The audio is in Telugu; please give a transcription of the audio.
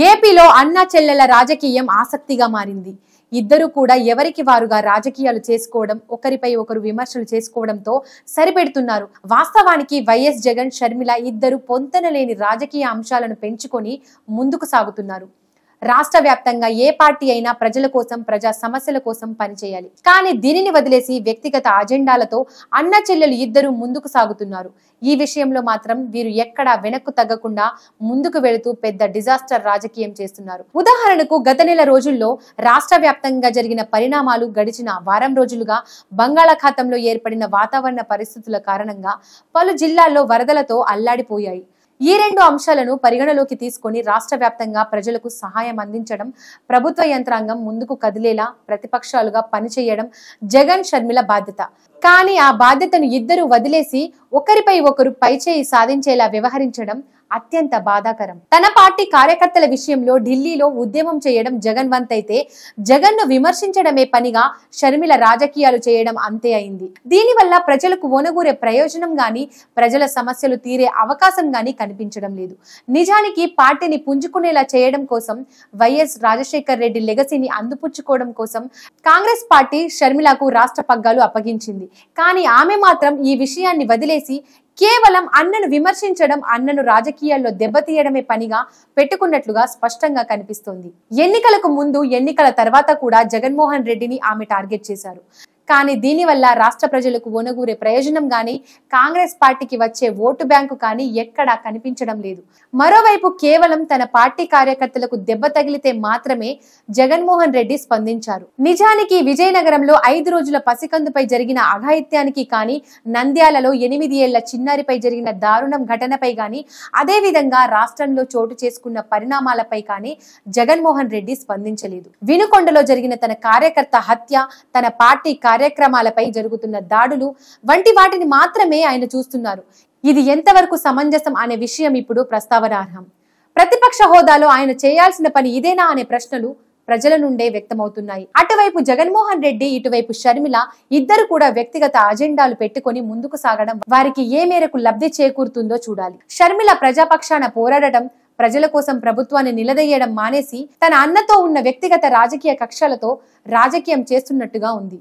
ఏపీలో అన్నా చెల్లెల రాజకీయం ఆసక్తిగా మారింది. ఇద్దరు కూడా ఎవరికి వారుగా రాజకీయాలు చేసుకోవడం, ఒకరిపై ఒకరు విమర్శలు చేసుకోవడంతో సరిపెడుతున్నారు. వాస్తవానికి వైఎస్ జగన్, షర్మిల ఇద్దరు పొంతనలేని రాజకీయ అంశాలను పెంచుకొని ముందుకు సాగుతున్నారు. రాష్ట్ర వ్యాప్తంగా ఏ పార్టీ అయినా ప్రజల కోసం, ప్రజా సమస్యల కోసం పనిచేయాలి. కానీ దీనిని వదిలేసి వ్యక్తిగత అజెండాలతో అన్న చెల్లెలు ఇద్దరు ముందుకు సాగుతున్నారు. ఈ విషయంలో మాత్రం వీరు ఎక్కడా వెనక్కు తగ్గకుండా ముందుకు వెళుతూ పెద్ద డిజాస్టర్ రాజకీయం చేస్తున్నారు. ఉదాహరణకు గత నెల రోజుల్లో రాష్ట్ర వ్యాప్తంగా జరిగిన పరిణామాలు, గడిచిన వారం రోజులుగా బంగాళాఖాతంలో ఏర్పడిన వాతావరణ పరిస్థితుల కారణంగా పలు జిల్లాల్లో వరదలతో అల్లాడిపోయాయి. ఈ రెండు అంశాలను పరిగణలోకి తీసుకొని రాష్ట్ర వ్యాప్తంగా ప్రజలకు సహాయం అందించడం, ప్రభుత్వ యంత్రాంగం ముందుకు కదిలేలా ప్రతిపక్షాలుగా పనిచేయడం జగన్, షర్మిల బాధ్యత. కానీ ఆ బాధ్యతను ఇద్దరు వదిలేసి ఒకరిపై ఒకరు పైచేయి సాధించేలా వ్యవహరించడం అత్యంత బాధాకరం. తన పార్టీ కార్యకర్తల విషయంలో ఢిల్లీలో ఉద్యమం చేయడం జగన్ వంతైతే, జగన్ ను విమర్శించడమే పనిగా షర్మిల రాజకీయాలు చేయడం అంతే అయింది. దీనివల్ల ప్రజలకు ఒనగూరే ప్రయోజనం గాని, ప్రజల సమస్యలు తీరే అవకాశం గాని కనిపించడం లేదు. నిజానికి పార్టీని పుంజుకునేలా చేయడం కోసం, వైఎస్ రాజశేఖర్ రెడ్డి లెగసీని అందిపుచ్చుకోవడం కోసం కాంగ్రెస్ పార్టీ షర్మిలకు రాష్ట్ర పగ్గాలు అప్పగించింది. కానీ ఆమె మాత్రం ఈ విషయాన్ని వదిలేసి కేవలం అన్నను విమర్శించడం, అన్నను రాజకీయాల్లో దెబ్బతీయడమే పనిగా పెట్టుకున్నట్లుగా స్పష్టంగా కనిపిస్తోంది. ఎన్నికలకు ముందు, ఎన్నికల తర్వాత కూడా జగన్మోహన్ రెడ్డిని ఆమె టార్గెట్ చేశారు. కానీ దీనివల్ల రాష్ట్ర ప్రజలకు ఒనగూరే ప్రయోజనం గాని, కాంగ్రెస్ పార్టీకి వచ్చే ఓటు బ్యాంకు కానీ ఎక్కడా కనిపించడం లేదు. మరోవైపు కేవలం తన పార్టీ కార్యకర్తలకు దెబ్బ తగిలితే మాత్రమే జగన్మోహన్ రెడ్డి స్పందించారు. నిజానికి విజయనగరంలో 5 రోజుల పసికందుపై జరిగిన అఘాయిత్యానికి కానీ, నంద్యాలలో 8 ఏళ్ల చిన్నారిపై జరిగిన దారుణం ఘటనపై కానీ, అదే విధంగా రాష్ట్రంలో చోటు చేసుకున్న పరిణామాలపై కానీ జగన్మోహన్ రెడ్డి స్పందించలేదు. వినుకొండలో జరిగిన తన కార్యకర్త హత్య, తన పార్టీ కార్యక్రమాలపై జరుగుతున్న దాడులు వంటి వాటిని మాత్రమే ఆయన చూస్తున్నారు. ఇది ఎంతవరకు సమంజసం అనే విషయం ఇప్పుడు ప్రస్తావనార్హం. ప్రతిపక్ష హోదాలో ఆయన చేయాల్సిన పని ఇదేనా అనే ప్రశ్నలు ప్రజల నుండే వ్యక్తమవుతున్నాయి. అటువైపు జగన్మోహన్ రెడ్డి, ఇటువైపు షర్మిల ఇద్దరు కూడా వ్యక్తిగత అజెండాలు పెట్టుకొని ముందుకు సాగడం వారికి ఏ మేరకు లబ్ధి చేకూరుతుందో చూడాలి. షర్మిల ప్రజాపక్షాన పోరాడటం, ప్రజల కోసం ప్రభుత్వాన్ని నిలదీయడం మానేసి తన అన్నతో ఉన్న వ్యక్తిగత రాజకీయ కక్షలతో రాజకీయం చేస్తున్నట్టుగా ఉంది.